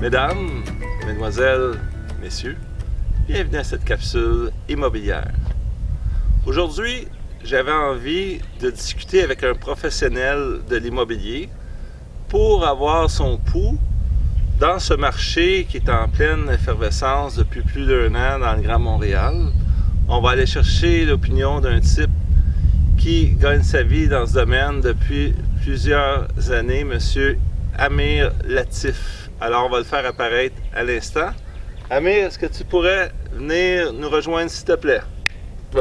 Mesdames, Mesdemoiselles, Messieurs, bienvenue à cette capsule immobilière. Aujourd'hui, j'avais envie de discuter avec un professionnel de l'immobilier pour avoir son pouls dans ce marché qui est en pleine effervescence depuis plus d'un an dans le Grand Montréal. On va aller chercher l'opinion d'un type qui gagne sa vie dans ce domaine depuis plusieurs années, M. Amir Latif. Alors, on va le faire apparaître à l'instant. Amir, est-ce que tu pourrais venir nous rejoindre, s'il te plaît?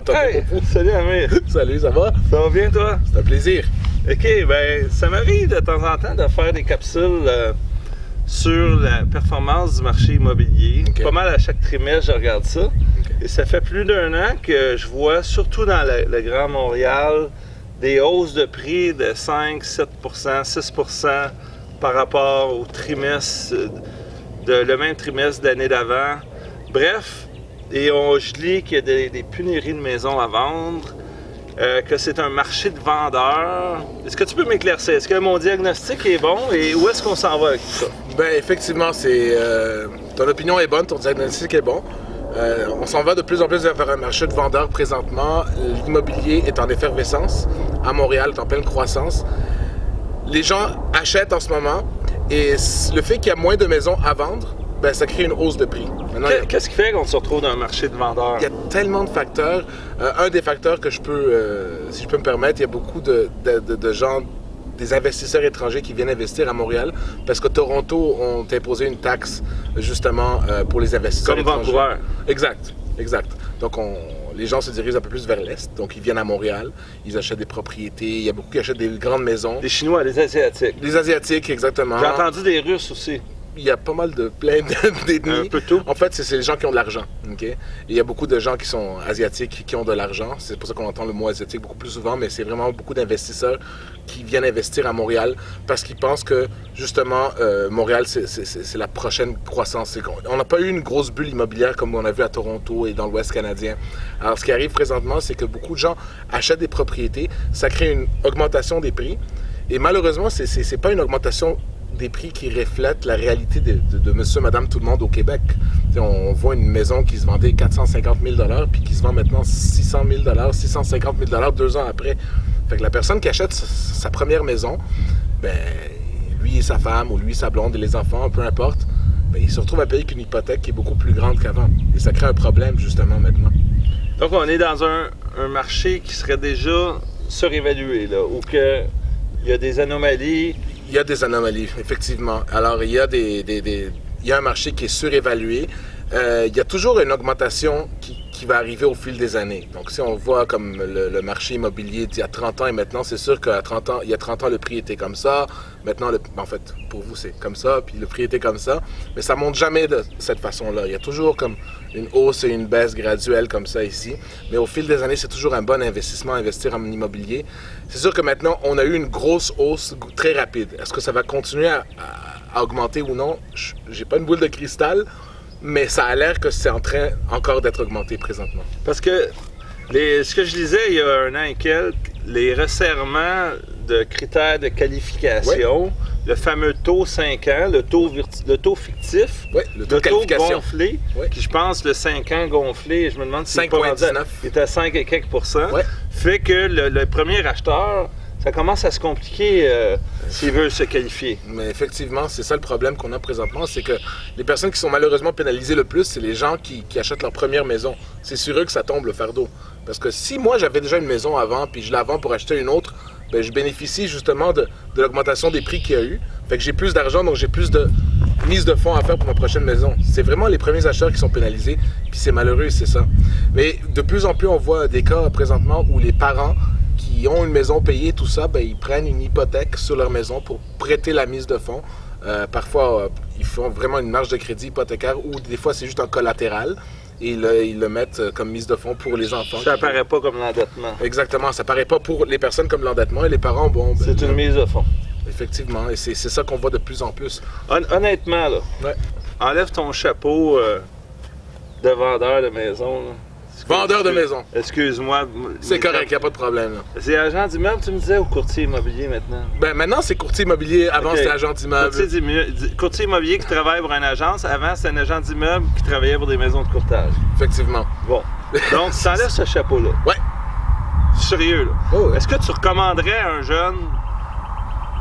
Hey! Salut Amir! Salut, ça va? Ça va bien, toi? C'est un plaisir. OK, ben ça m'arrive de temps en temps de faire des capsules sur la performance du marché immobilier. OK. Pas mal à chaque trimestre, je regarde ça. Et ça fait plus d'un an que je vois, surtout dans le Grand Montréal, des hausses de prix de 5, 7 6 par rapport au trimestre, le même trimestre d'année d'avant. Bref, et je lis qu'il y a des pénuries de maisons à vendre, que c'est un marché de vendeurs. Est-ce que tu peux m'éclaircir? Est-ce que mon diagnostic est bon et où est-ce qu'on s'en va avec tout ça? Ben effectivement, ton opinion est bonne, ton diagnostic est bon. On s'en va de plus en plus vers un marché de vendeurs présentement. L'immobilier est en effervescence. À Montréal, est en pleine croissance. Les gens achètent en ce moment et le fait qu'il y a moins de maisons à vendre, ben, ça crée une hausse de prix. Qu'est-ce qui fait qu'on se retrouve dans un marché de vendeurs? Il y a tellement de facteurs. Un des facteurs que si je peux me permettre, il y a beaucoup de gens, des investisseurs étrangers qui viennent investir à Montréal parce que Toronto ont imposé une taxe justement pour les investisseurs étrangers. Comme Vancouver. Exact. Donc les gens se dirigent un peu plus vers l'Est, donc ils viennent à Montréal, ils achètent des propriétés, il y a beaucoup qui achètent des grandes maisons. Les Chinois, les Asiatiques. Les Asiatiques, exactement. J'ai entendu des Russes aussi. Il y a pas mal plein d'ethnies. Un peu tout. En fait, c'est les gens qui ont de l'argent. OK? Et il y a beaucoup de gens qui sont asiatiques qui ont de l'argent. C'est pour ça qu'on entend le mot asiatique beaucoup plus souvent, mais c'est vraiment beaucoup d'investisseurs qui viennent investir à Montréal parce qu'ils pensent que, justement, Montréal, c'est la prochaine croissance. On n'a pas eu une grosse bulle immobilière comme on a vu à Toronto et dans l'Ouest canadien. Alors, ce qui arrive présentement, c'est que beaucoup de gens achètent des propriétés. Ça crée une augmentation des prix. Et malheureusement, c'est pas une augmentation des prix qui reflètent la réalité de monsieur, madame, tout le monde au Québec. T'sais, on voit une maison qui se vendait 450 000 $ puis qui se vend maintenant 600 000 $, 650 000 $ 2 ans après. Fait que la personne qui achète sa première maison, ben, lui et sa femme, ou lui et sa blonde et les enfants, peu importe, ben, il se retrouve à payer qu'une hypothèque qui est beaucoup plus grande qu'avant. Et ça crée un problème, justement, maintenant. Donc, on est dans un marché qui serait déjà surévalué, là, où il y a des anomalies. Il y a des anomalies, effectivement. Alors, il y a un marché qui est surévalué. Il y a toujours une augmentation qui va arriver au fil des années. Donc, si on voit comme le marché immobilier d'il y a 30 ans et maintenant, c'est sûr qu'il y a 30 ans, le prix était comme ça. Maintenant, en fait, pour vous, c'est comme ça, puis le prix était comme ça. Mais ça ne monte jamais de cette façon-là. Il y a toujours comme une hausse et une baisse graduelle comme ça ici. Mais au fil des années, c'est toujours un bon investissement, investir en immobilier. C'est sûr que maintenant, on a eu une grosse hausse très rapide. Est-ce que ça va continuer à augmenter ou non? J'ai pas une boule de cristal, mais ça a l'air que c'est en train encore d'être augmenté présentement. Parce que ce que je disais il y a un an et quelques, les resserrements de critères de qualification, le fameux taux 5 ans, le taux fictif, le taux de qualification gonflé, qui je pense le 5 ans gonflé, je me demande si 5,19 il est à 5 et quelques %, fait que le premier acheteur, ça commence à se compliquer s'il veut se qualifier. Mais effectivement, c'est ça le problème qu'on a présentement, c'est que les personnes qui sont malheureusement pénalisées le plus, c'est les gens qui achètent leur première maison. C'est sur eux que ça tombe le fardeau. Parce que si moi j'avais déjà une maison avant, puis je la vends pour acheter une autre, ben, je bénéficie justement de l'augmentation des prix qu'il y a eu. Fait que j'ai plus d'argent, donc j'ai plus de mise de fonds à faire pour ma prochaine maison. C'est vraiment les premiers acheteurs qui sont pénalisés, puis c'est malheureux, c'est ça. Mais de plus en plus, on voit des cas présentement où les parents qui ont une maison payée, tout ça, ben, ils prennent une hypothèque sur leur maison pour prêter la mise de fonds. Parfois, ils font vraiment une marge de crédit hypothécaire ou des fois, c'est juste un collatéral. Et ils le mettent comme mise de fonds pour les enfants. Ça apparaît pas comme l'endettement. Exactement, ça paraît pas pour les personnes comme l'endettement et les parents, bon... Ben, c'est une mise de fonds. Effectivement, et c'est ça qu'on voit de plus en plus. Honnêtement, là, enlève ton chapeau de vendeur de maison. Là. Vendeur de maison. Excuse-moi. C'est correct, il n'y a pas de problème. Là. C'est agent d'immeuble, tu me disais, ou courtier immobilier maintenant? Ben maintenant, c'est courtier immobilier. Avant, Ok. c'était agent d'immeuble. Courtier immobilier qui travaille pour une agence. Avant, c'était un agent d'immeuble qui travaillait pour des maisons de courtage. Effectivement. Bon. Donc, tu t'enlèves ce chapeau-là. Ouais. Sérieux, là. Oh, ouais. Est-ce que tu recommanderais à un jeune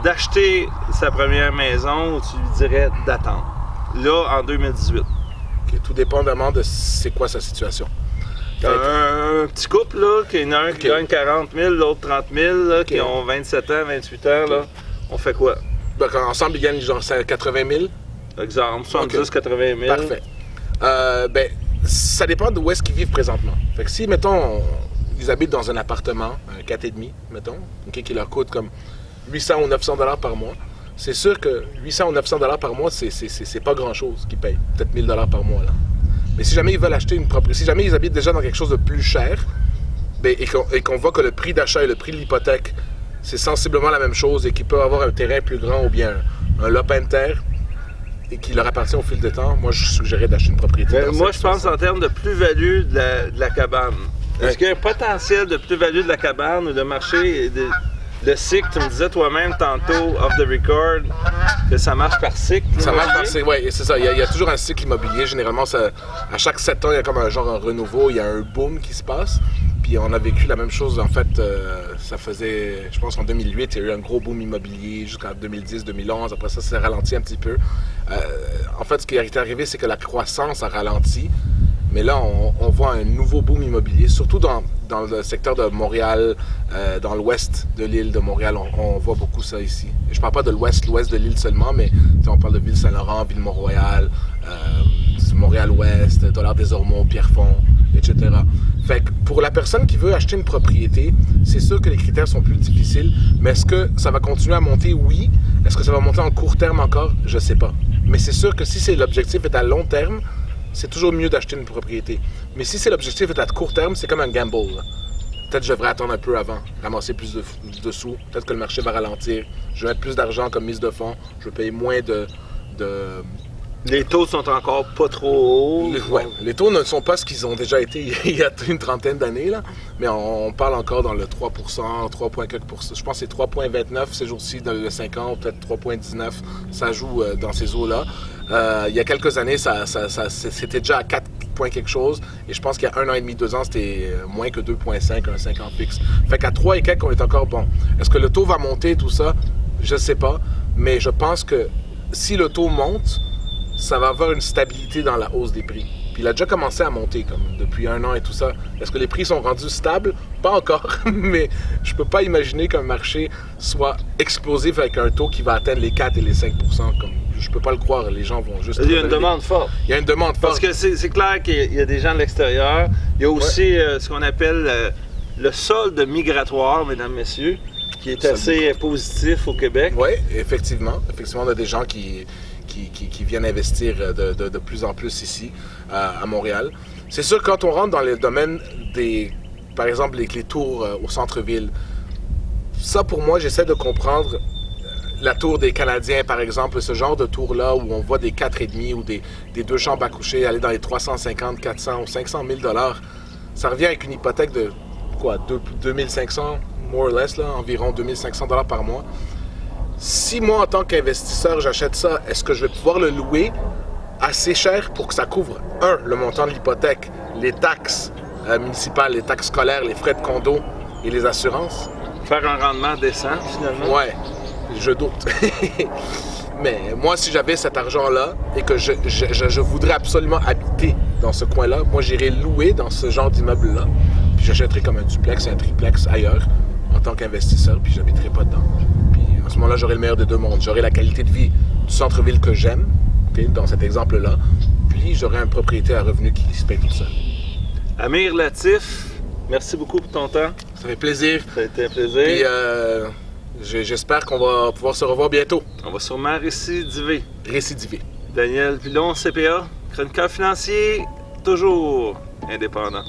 d'acheter sa première maison ou tu lui dirais d'attendre? Là, en 2018. Ok, tout dépendamment de c'est quoi sa situation. Fait que- Un petit couple, là, qui en a un qui gagne 40 000, l'autre 30 000, là, qui ont 27 ans, 28 ans, là, on fait quoi? donc, ensemble, ils gagnent genre 80 000. Exemple, 70, Ok. 80 000. Parfait. Ben, ça dépend de où est-ce qu'ils vivent présentement. Fait que si, mettons, ils habitent dans un appartement, un 4,5, mettons, ok, qui leur coûte comme 800 ou 900 $ par mois, c'est sûr que 800 ou 900 $ par mois, c'est pas grand-chose qu'ils payent. Peut-être 1000 $ par mois, là. Mais si jamais ils veulent acheter une propriété, si jamais ils habitent déjà dans quelque chose de plus cher, ben, et qu'on voit que le prix d'achat et le prix de l'hypothèque, c'est sensiblement la même chose et qu'ils peuvent avoir un terrain plus grand ou bien un lopin de terre et qui leur appartient au fil du temps, moi, je suggérerais d'acheter une propriété. Ben, dans moi, cette je pense situation. en termes de plus-value de la cabane. Est-ce qu'il y a un potentiel de plus-value de la cabane ou de marché, le cycle, tu me disais toi-même tantôt, off the record, que ça marche par cycle? Ça marche par l'immobilier? cycle, oui, c'est ça. Il y a toujours un cycle immobilier. Généralement, à chaque 7 ans, il y a comme un renouveau, il y a un boom qui se passe. Puis on a vécu la même chose, en fait, ça faisait, je pense, en 2008, il y a eu un gros boom immobilier jusqu'en 2010, 2011. Après ça s'est ralenti un petit peu. En fait, ce qui est arrivé, c'est que la croissance a ralenti. Mais là, on voit un nouveau boom immobilier, surtout dans le secteur de Montréal, dans l'ouest de l'île de Montréal. On voit beaucoup ça ici. Et je parle pas de l'ouest de l'île seulement, mais on parle de Ville-Saint-Laurent, Ville-Mont-Royal, Montréal-Ouest, Dollard-des-Ormeaux, Pierrefonds, etc. Fait que pour la personne qui veut acheter une propriété, c'est sûr que les critères sont plus difficiles, mais est-ce que ça va continuer à monter? Oui. Est-ce que ça va monter en court terme encore? Je sais pas. Mais c'est sûr que si l'objectif est à long terme, c'est toujours mieux d'acheter une propriété. Mais si l'objectif est à court terme, c'est comme un gamble. Là. Peut-être que je devrais attendre un peu avant, ramasser plus de sous. Peut-être que le marché va ralentir. Je vais mettre plus d'argent comme mise de fonds. Je vais payer moins de... Les taux sont encore pas trop hauts. Les taux ne sont pas ce qu'ils ont déjà été il y a une trentaine d'années, là. Mais on parle encore dans le 3%, 3, quelques pourcents. Je pense que c'est 3,29 ces jours-ci, dans le 5 ans, peut-être 3,19. Ça joue dans ces eaux-là. Il y a quelques années, c'était déjà à 4 points quelque chose. Et je pense qu'il y a 1 an et demi, 2 ans, c'était moins que 2,5, un 5 ans fixe. Fait qu'à 3 et quelques, on est encore bon. Est-ce que le taux va monter, tout ça? Je sais pas. Mais je pense que si le taux monte, ça va avoir une stabilité dans la hausse des prix. Puis il a déjà commencé à monter comme depuis 1 an et tout ça. Est-ce que les prix sont rendus stables? Pas encore, mais je peux pas imaginer qu'un marché soit explosif avec un taux qui va atteindre les 4 et les 5 %. Comme, je peux pas le croire, les gens vont juste... Il y a une demande forte. Il y a une demande forte. Parce que c'est clair qu'il y a des gens de l'extérieur. Il y a aussi ce qu'on appelle le solde migratoire, mesdames, messieurs, qui est assez positif au Québec. Oui, effectivement. Effectivement, on a des gens qui viennent investir de plus en plus ici, à Montréal. C'est sûr, quand on rentre dans le domaine des, par exemple, les tours au centre-ville, ça, pour moi, j'essaie de comprendre la tour des Canadiens, par exemple, ce genre de tour-là où on voit des 4,5 ou des 2 chambres à coucher aller dans les 350, 400 ou 500 000 $. Ça revient avec une hypothèque de, quoi, 2500, more or less, là, environ 2500 $ par mois. Si moi, en tant qu'investisseur, j'achète ça, est-ce que je vais pouvoir le louer assez cher pour que ça couvre, le montant de l'hypothèque, les taxes municipales, les taxes scolaires, les frais de condo et les assurances? Faire un rendement décent, finalement. Ouais, je doute. Mais moi, si j'avais cet argent-là et que je voudrais absolument habiter dans ce coin-là, moi, j'irais louer dans ce genre d'immeuble-là. Puis j'achèterais comme un duplex et un triplex ailleurs en tant qu'investisseur, puis j'habiterais pas dedans. Puis à ce moment-là, j'aurais le meilleur des deux mondes. J'aurais la qualité de vie du centre-ville que j'aime, okay, dans cet exemple-là, puis j'aurais une propriété à revenu qui se paye tout seul. Amir Latif, merci beaucoup pour ton temps. Ça fait plaisir. Ça a été un plaisir. Puis j'espère qu'on va pouvoir se revoir bientôt. On va sûrement récidiver. Récidiver. Daniel Pilon, CPA, chroniqueur financier, toujours indépendant.